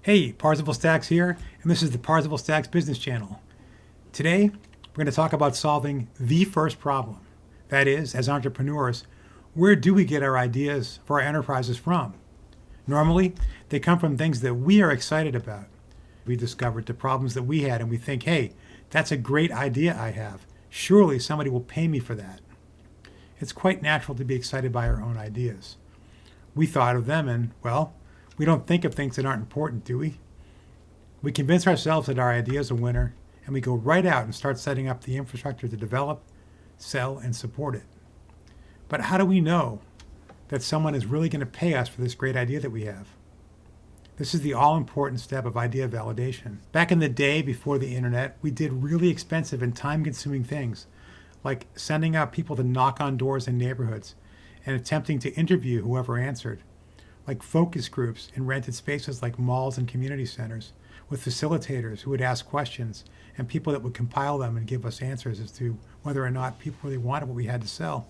Hey, Parzival Stacks here, and this is the Parzival Stacks Business Channel. Today, we're going to talk about solving the first problem. That is, as entrepreneurs, where do we get our ideas for our enterprises from? Normally, they come from things that we are excited about. We discovered the problems that we had, and we think, hey, that's a great idea I have. Surely somebody will pay me for that. It's quite natural to be excited by our own ideas. We thought of them, and, well, we don't think of things that aren't important, do we? We convince ourselves that our idea is a winner, and we go right out and start setting up the infrastructure to develop, sell, and support it. But how do we know that someone is really going to pay us for this great idea that we have? This is the all-important step of idea validation. Back in the day before the internet, we did really expensive and time-consuming things, like sending out people to knock on doors in neighborhoods and attempting to interview whoever answered, like focus groups in rented spaces like malls and community centers, with facilitators who would ask questions and people that would compile them and give us answers as to whether or not people really wanted what we had to sell.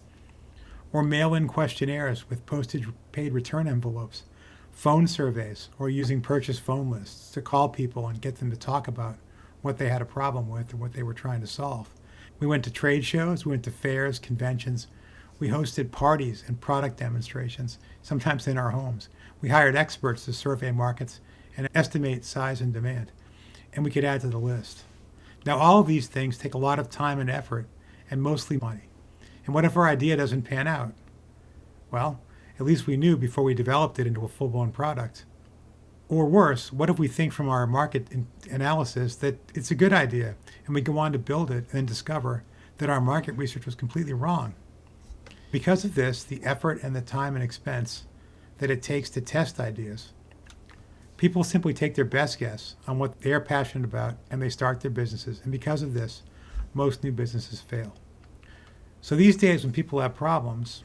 Or mail-in questionnaires with postage paid return envelopes, phone surveys, or using purchase phone lists to call people and get them to talk about what they had a problem with or what they were trying to solve. We went to trade shows, we went to fairs, conventions. We hosted parties and product demonstrations, sometimes in our homes. We hired experts to survey markets and estimate size and demand. And we could add to the list. Now, all of these things take a lot of time and effort, and mostly money. And what if our idea doesn't pan out? Well, at least we knew before we developed it into a full-blown product. Or worse, what if we think from our market analysis that it's a good idea, and we go on to build it and then discover that our market research was completely wrong? Because of this, the effort and the time and expense that it takes to test ideas, people simply take their best guess on what they are passionate about and they start their businesses. And because of this, most new businesses fail. So these days when people have problems,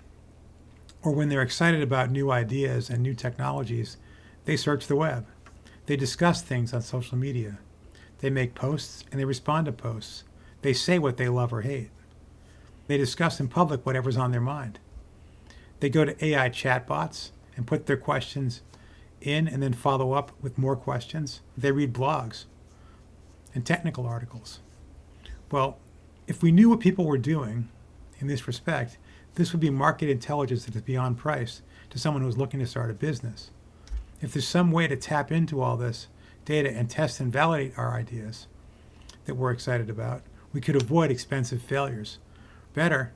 or when they're excited about new ideas and new technologies, they search the web. They discuss things on social media. They make posts and they respond to posts. They say what they love or hate. They discuss in public whatever's on their mind. They go to AI chatbots and put their questions in and then follow up with more questions. They read blogs and technical articles. Well, if we knew what people were doing in this respect, this would be market intelligence that is beyond price to someone who's looking to start a business. If there's some way to tap into all this data and test and validate our ideas that we're excited about, we could avoid expensive failures. Better,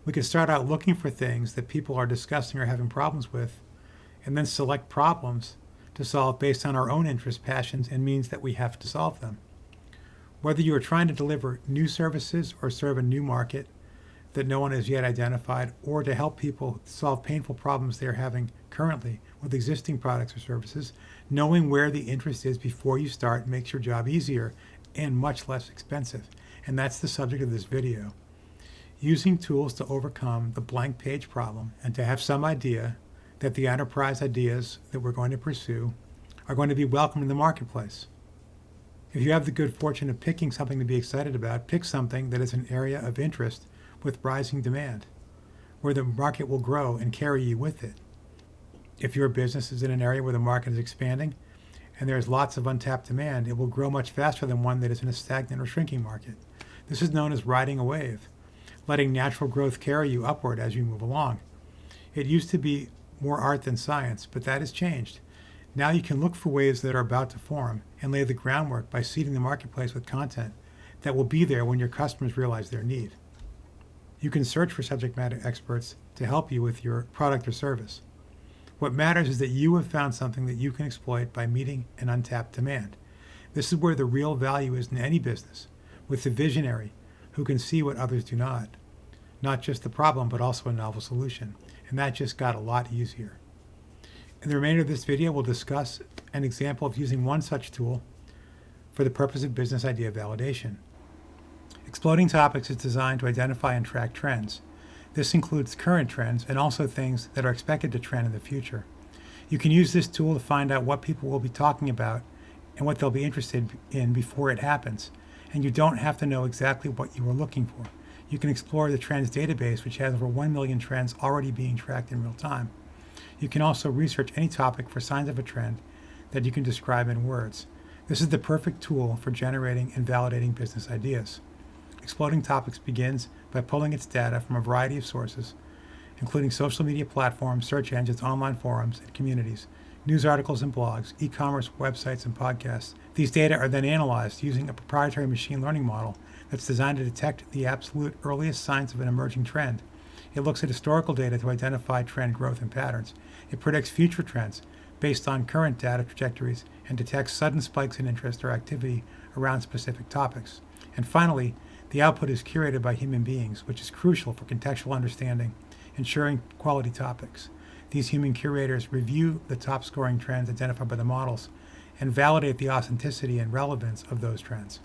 we could start out looking for things that people are discussing or having problems with, and then select problems to solve based on our own interests, passions, and means that we have to solve them. Whether you are trying to deliver new services or serve a new market that no one has yet identified, or to help people solve painful problems they're having currently with existing products or services, knowing where the interest is before you start makes your job easier and much less expensive. And that's the subject of this video. Using tools to overcome the blank page problem and to have some idea that the enterprise ideas that we're going to pursue are going to be welcome in the marketplace. If you have the good fortune of picking something to be excited about, pick something that is an area of interest with rising demand, where the market will grow and carry you with it. If your business is in an area where the market is expanding and there's lots of untapped demand, it will grow much faster than one that is in a stagnant or shrinking market. This is known as riding a wave, letting natural growth carry you upward as you move along. It used to be more art than science, but that has changed. Now you can look for waves that are about to form and lay the groundwork by seeding the marketplace with content that will be there when your customers realize their need. You can search for subject matter experts to help you with your product or service. What matters is that you have found something that you can exploit by meeting an untapped demand. This is where the real value is in any business, with the visionary who can see what others do not just the problem, but also a novel solution. And that just got a lot easier. In the remainder of this video, we'll discuss an example of using one such tool for the purpose of business idea validation. Exploding Topics is designed to identify and track trends. This includes current trends and also things that are expected to trend in the future. You can use this tool to find out what people will be talking about and what they'll be interested in before it happens. And you don't have to know exactly what you are looking for. You can explore the trends database, which has over 1 million trends already being tracked in real time. You can also research any topic for signs of a trend that you can describe in words. This is the perfect tool for generating and validating business ideas. Exploding Topics begins by pulling its data from a variety of sources, including social media platforms, search engines, online forums, and communities, news articles and blogs, e-commerce websites, and podcasts. These data are then analyzed using a proprietary machine learning model that's designed to detect the absolute earliest signs of an emerging trend. It looks at historical data to identify trend growth and patterns. It predicts future trends based on current data trajectories and detects sudden spikes in interest or activity around specific topics. And finally, the output is curated by human beings, which is crucial for contextual understanding, ensuring quality topics. These human curators review the top scoring trends identified by the models and validate the authenticity and relevance of those trends.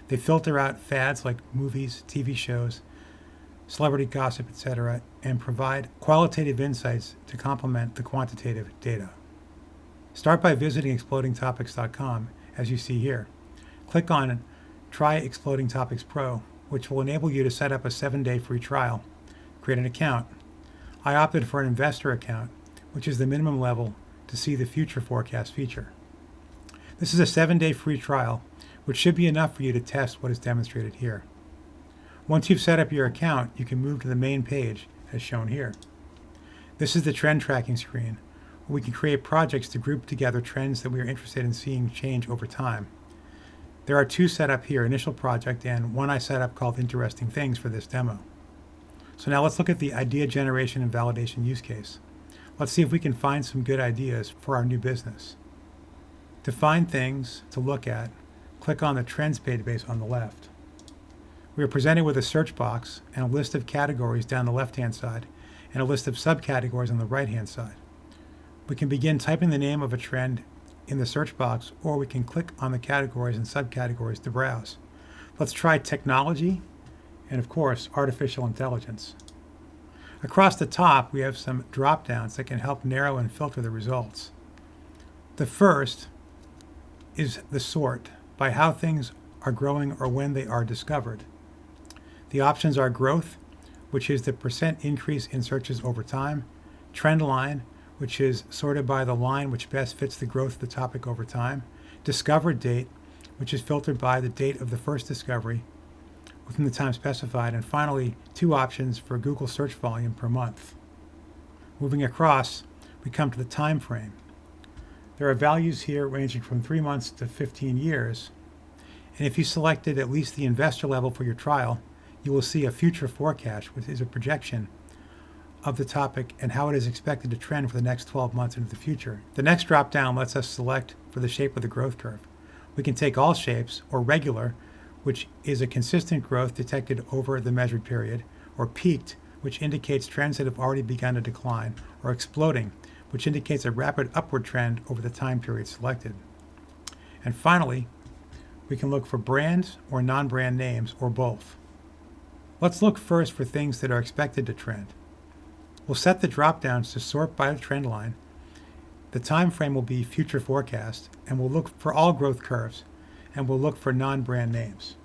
They filter out fads like movies, TV shows, celebrity gossip, etc., and provide qualitative insights to complement the quantitative data. Start by visiting explodingtopics.com, as you see here. Click on Try Exploding Topics Pro, which will enable you to set up a 7-day free trial. Create an account. I opted for an investor account, which is the minimum level to see the future forecast feature. This is a 7-day free trial, which should be enough for you to test what is demonstrated here. Once you've set up your account, you can move to the main page, as shown here. This is the trend tracking screen, where we can create projects to group together trends that we are interested in seeing change over time. There are 2 set up here, Initial Project and one I set up called Interesting Things for this demo. So now let's look at the idea generation and validation use case. Let's see if we can find some good ideas for our new business. To find things to look at, click on the Trends database on the left. We are presented with a search box and a list of categories down the left-hand side and a list of subcategories on the right-hand side. We can begin typing the name of a trend in the search box, or we can click on the categories and subcategories to browse. Let's try technology and, of course, artificial intelligence. Across the top, we have some drop-downs that can help narrow and filter the results. The first is the sort by how things are growing or when they are discovered. The options are growth, which is the percent increase in searches over time, trend line, which is sorted by the line which best fits the growth of the topic over time, discovered date, which is filtered by the date of the first discovery within the time specified, and finally 2 options for Google search volume per month. Moving across, we come to the time frame. There are values here ranging from 3 months to 15 years, and if you selected at least the investor level for your trial, you will see a future forecast, which is a projection of the topic and how it is expected to trend for the next 12 months into the future. The next drop down lets us select for the shape of the growth curve. We can take all shapes, or regular, which is a consistent growth detected over the measured period, or peaked, which indicates trends that have already begun to decline, or exploding, which indicates a rapid upward trend over the time period selected. And finally, we can look for brands or non-brand names, or both. Let's look first for things that are expected to trend. We'll set the drop-downs to sort by the trend line. The time frame will be future forecast, and we'll look for all growth curves, and we'll look for non-brand names.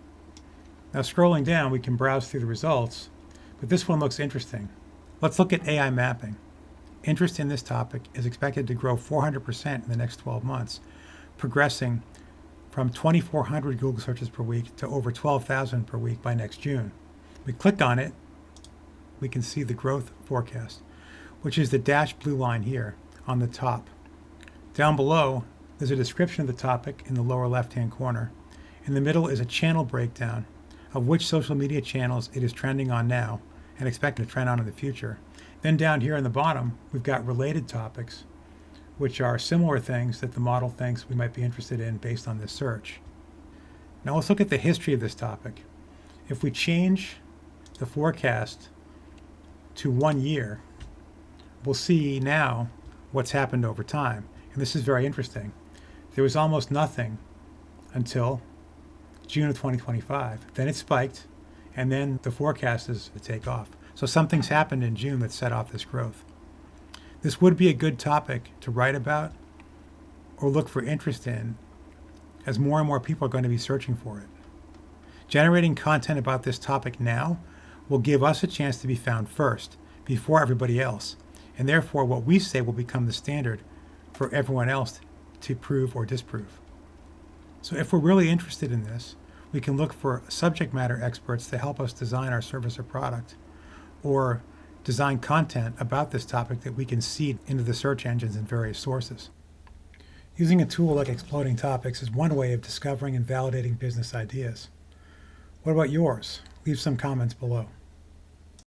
Now scrolling down, we can browse through the results, but this one looks interesting. Let's look at AI mapping. Interest in this topic is expected to grow 400% in the next 12 months, progressing from 2,400 Google searches per week to over 12,000 per week by next June. We click on it, we can see the growth forecast, which is the dashed blue line here on the top. Down below, there's a description of the topic in the lower left-hand corner. In the middle is a channel breakdown of which social media channels it is trending on now and expected to trend on in the future. Then down here in the bottom, we've got related topics, which are similar things that the model thinks we might be interested in based on this search. Now let's look at the history of this topic. If we change the forecast to 1 year, we'll see now what's happened over time. And this is very interesting. There was almost nothing until June of 2025. Then it spiked, and then the forecast is to take off. So something's happened in June that set off this growth. This would be a good topic to write about or look for interest in, as more and more people are going to be searching for it. Generating content about this topic now will give us a chance to be found first, before everybody else, and therefore what we say will become the standard for everyone else to prove or disprove. So if we're really interested in this, we can look for subject matter experts to help us design our service or product, or design content about this topic that we can seed into the search engines and various sources. Using a tool like Exploding Topics is one way of discovering and validating business ideas. What about yours? Leave some comments below.